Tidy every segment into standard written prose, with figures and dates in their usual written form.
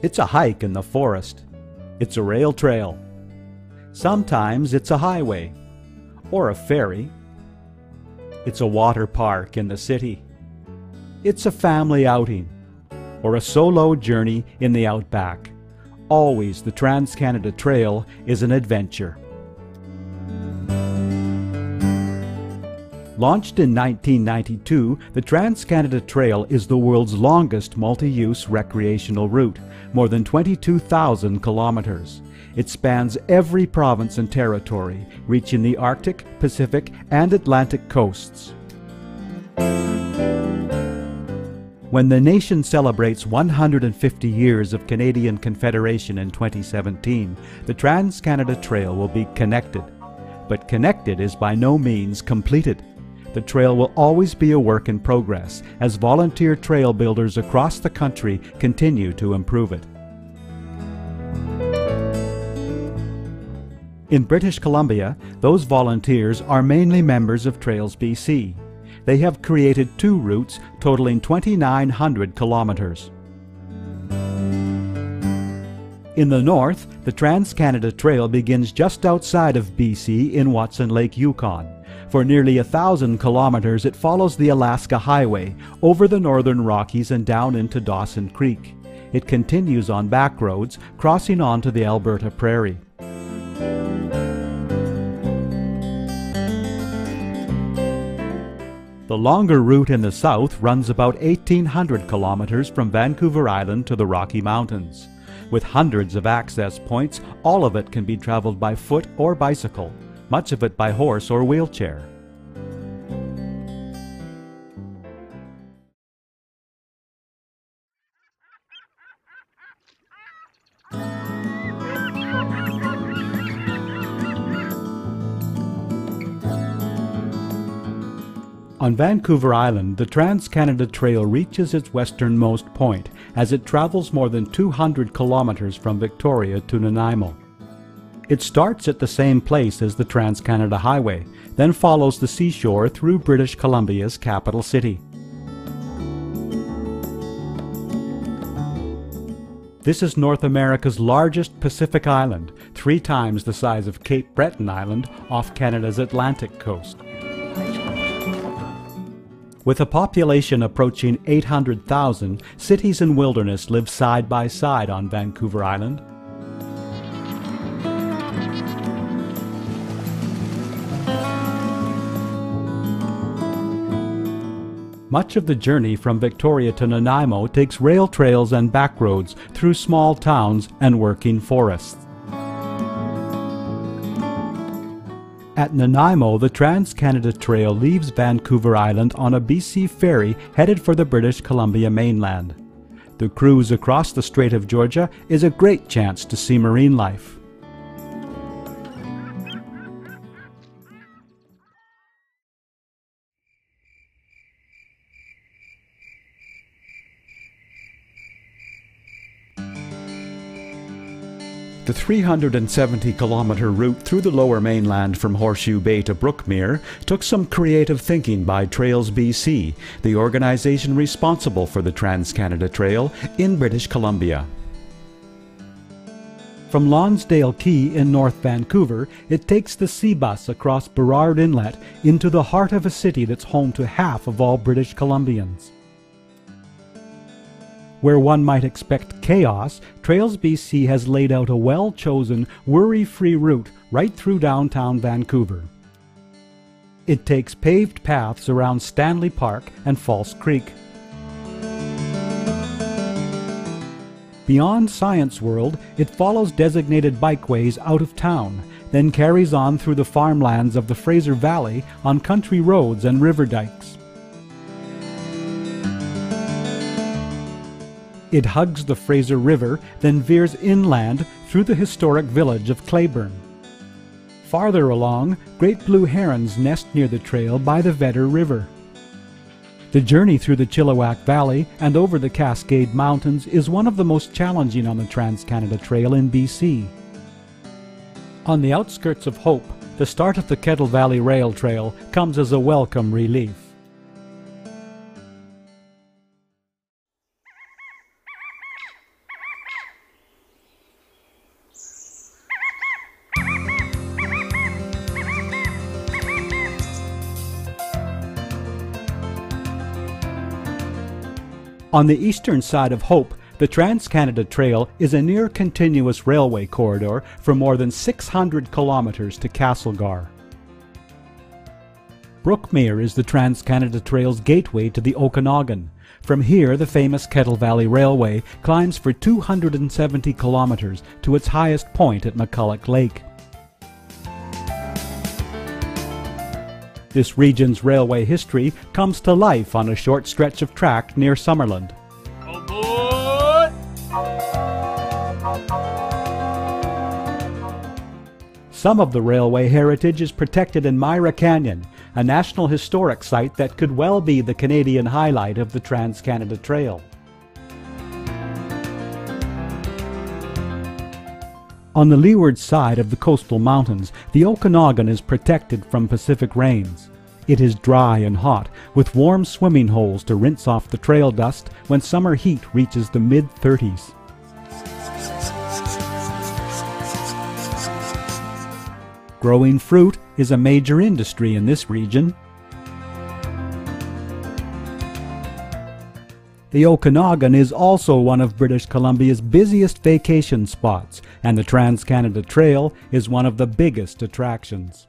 It's a hike in the forest. It's a rail trail. Sometimes it's a highway or a ferry. It's a water park in the city. It's a family outing or a solo journey in the outback. Always the Trans-Canada Trail is an adventure. Launched in 1992, the Trans-Canada Trail is the world's longest multi-use recreational route, more than 22,000 kilometers. It spans every province and territory, reaching the Arctic, Pacific, and Atlantic coasts. When the nation celebrates 150 years of Canadian Confederation in 2017, the Trans-Canada Trail will be connected. But connected is by no means completed. The trail will always be a work in progress as volunteer trail builders across the country continue to improve it. In British Columbia, those volunteers are mainly members of Trails BC. They have created 2 routes totaling 2,900 kilometers. In the north, the Trans-Canada Trail begins just outside of BC in Watson Lake, Yukon. For nearly 1,000 kilometers, it follows the Alaska Highway over the northern Rockies and down into Dawson Creek. It continues on back roads, crossing onto the Alberta Prairie. The longer route in the south runs about 1,800 kilometers from Vancouver Island to the Rocky Mountains. With hundreds of access points, all of it can be traveled by foot or bicycle, much of it by horse or wheelchair. On Vancouver Island, the Trans-Canada Trail reaches its westernmost point as it travels more than 200 kilometers from Victoria to Nanaimo. It starts at the same place as the Trans-Canada Highway, then follows the seashore through British Columbia's capital city. This is North America's largest Pacific island, 3 times the size of Cape Breton Island off Canada's Atlantic coast. With a population approaching 800,000, cities and wilderness live side by side on Vancouver Island. Much of the journey from Victoria to Nanaimo takes rail trails and back roads through small towns and working forests. At Nanaimo, the Trans-Canada Trail leaves Vancouver Island on a BC ferry headed for the British Columbia mainland. The cruise across the Strait of Georgia is a great chance to see marine life. The 370-kilometer route through the Lower Mainland from Horseshoe Bay to Brookmere took some creative thinking by Trails BC, the organization responsible for the Trans-Canada Trail in British Columbia. From Lonsdale Quay in North Vancouver, it takes the sea bus across Burrard Inlet into the heart of a city that's home to half of all British Columbians. Where one might expect chaos, Trails BC has laid out a well-chosen, worry-free route right through downtown Vancouver. It takes paved paths around Stanley Park and False Creek. Beyond Science World, it follows designated bikeways out of town, then carries on through the farmlands of the Fraser Valley on country roads and river dikes. It hugs the Fraser River, then veers inland through the historic village of Clayburn. Farther along, great blue herons nest near the trail by the Vedder River. The journey through the Chilliwack Valley and over the Cascade Mountains is one of the most challenging on the Trans-Canada Trail in BC. On the outskirts of Hope, the start of the Kettle Valley Rail Trail comes as a welcome relief. On the eastern side of Hope, the Trans-Canada Trail is a near-continuous railway corridor for more than 600 kilometers to Castlegar. Brookmere is the Trans-Canada Trail's gateway to the Okanagan. From here, the famous Kettle Valley Railway climbs for 270 kilometers to its highest point at McCulloch Lake. This region's railway history comes to life on a short stretch of track near Summerland. Some of the railway heritage is protected in Myra Canyon, a National Historic Site that could well be the Canadian highlight of the Trans-Canada Trail. On the leeward side of the coastal mountains, the Okanagan is protected from Pacific rains. It is dry and hot, with warm swimming holes to rinse off the trail dust when summer heat reaches the mid-30s. Growing fruit is a major industry in this region. The Okanagan is also one of British Columbia's busiest vacation spots, and the Trans-Canada Trail is one of the biggest attractions.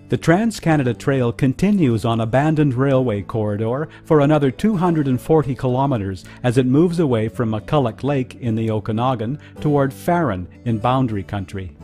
The Trans-Canada Trail continues on abandoned railway corridor for another 240 kilometers as it moves away from McCulloch Lake in the Okanagan toward Farron in Boundary Country.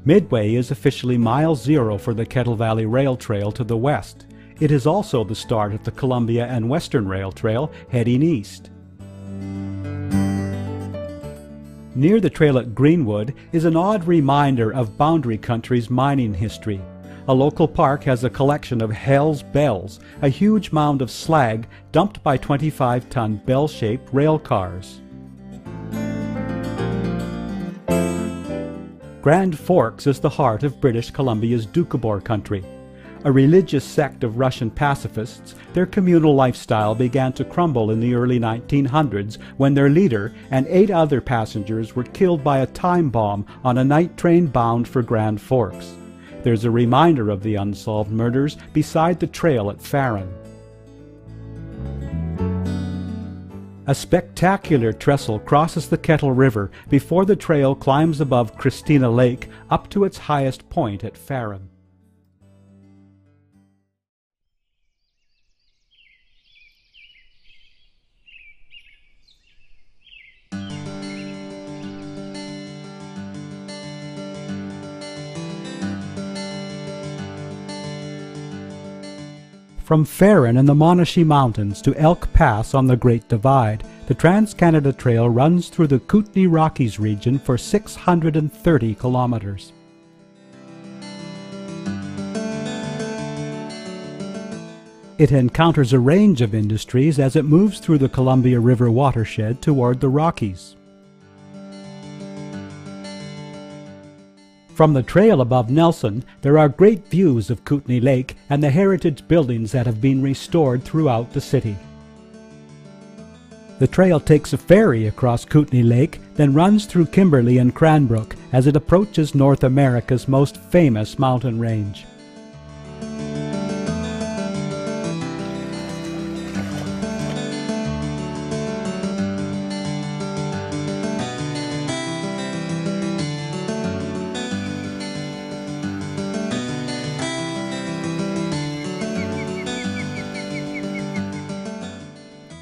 Midway is officially mile zero for the Kettle Valley Rail Trail to the west. It is also the start of the Columbia and Western Rail Trail heading east. Near the trail at Greenwood is an odd reminder of Boundary Country's mining history. A local park has a collection of Hell's Bells, a huge mound of slag dumped by 25-ton bell-shaped rail cars. Grand Forks is the heart of British Columbia's Doukhobor country. A religious sect of Russian pacifists, their communal lifestyle began to crumble in the early 1900s when their leader and 8 other passengers were killed by a time bomb on a night train bound for Grand Forks. There's a reminder of the unsolved murders beside the trail at Farron. A spectacular trestle crosses the Kettle River before the trail climbs above Christina Lake up to its highest point at Farron. From Farron in the Monashee Mountains to Elk Pass on the Great Divide, the Trans-Canada Trail runs through the Kootenay Rockies region for 630 kilometers. It encounters a range of industries as it moves through the Columbia River watershed toward the Rockies. From the trail above Nelson, there are great views of Kootenay Lake and the heritage buildings that have been restored throughout the city. The trail takes a ferry across Kootenay Lake, then runs through Kimberley and Cranbrook as it approaches North America's most famous mountain range.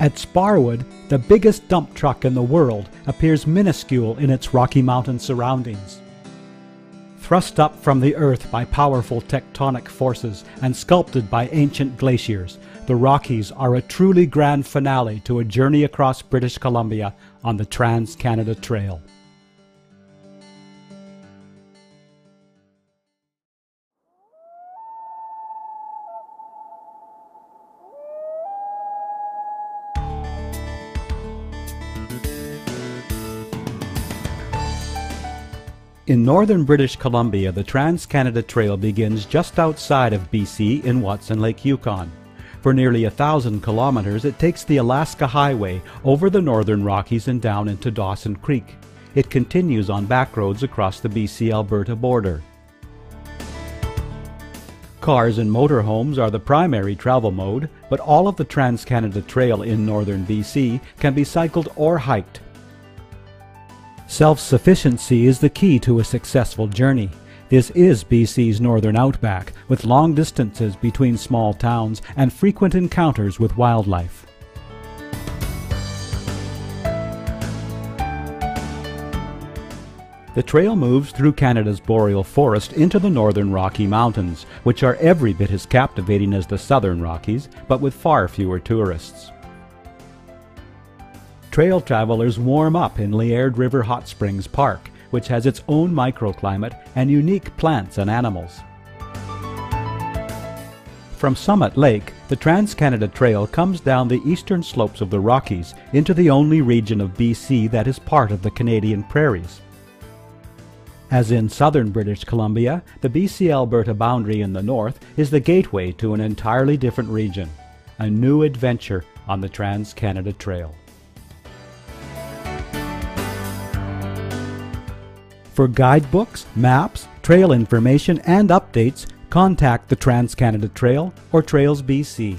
At Sparwood, the biggest dump truck in the world appears minuscule in its Rocky Mountain surroundings. Thrust up from the earth by powerful tectonic forces and sculpted by ancient glaciers, the Rockies are a truly grand finale to a journey across British Columbia on the Trans-Canada Trail. In northern British Columbia, the Trans-Canada Trail begins just outside of BC in Watson Lake, Yukon. For nearly 1,000 kilometers, it takes the Alaska Highway over the Northern Rockies and down into Dawson Creek. It continues on back roads across the BC-Alberta border. Cars and motorhomes are the primary travel mode, but all of the Trans-Canada Trail in northern BC can be cycled or hiked. Self-sufficiency is the key to a successful journey. This is BC's northern outback, with long distances between small towns and frequent encounters with wildlife. The trail moves through Canada's boreal forest into the northern Rocky Mountains, which are every bit as captivating as the southern Rockies, but with far fewer tourists. Trail travelers warm up in Liard River Hot Springs Park, which has its own microclimate and unique plants and animals. From Summit Lake, the Trans-Canada Trail comes down the eastern slopes of the Rockies into the only region of BC that is part of the Canadian prairies. As in southern British Columbia, the BC-Alberta boundary in the north is the gateway to an entirely different region, a new adventure on the Trans-Canada Trail. For guidebooks, maps, trail information, and updates, contact the Trans-Canada Trail or Trails BC.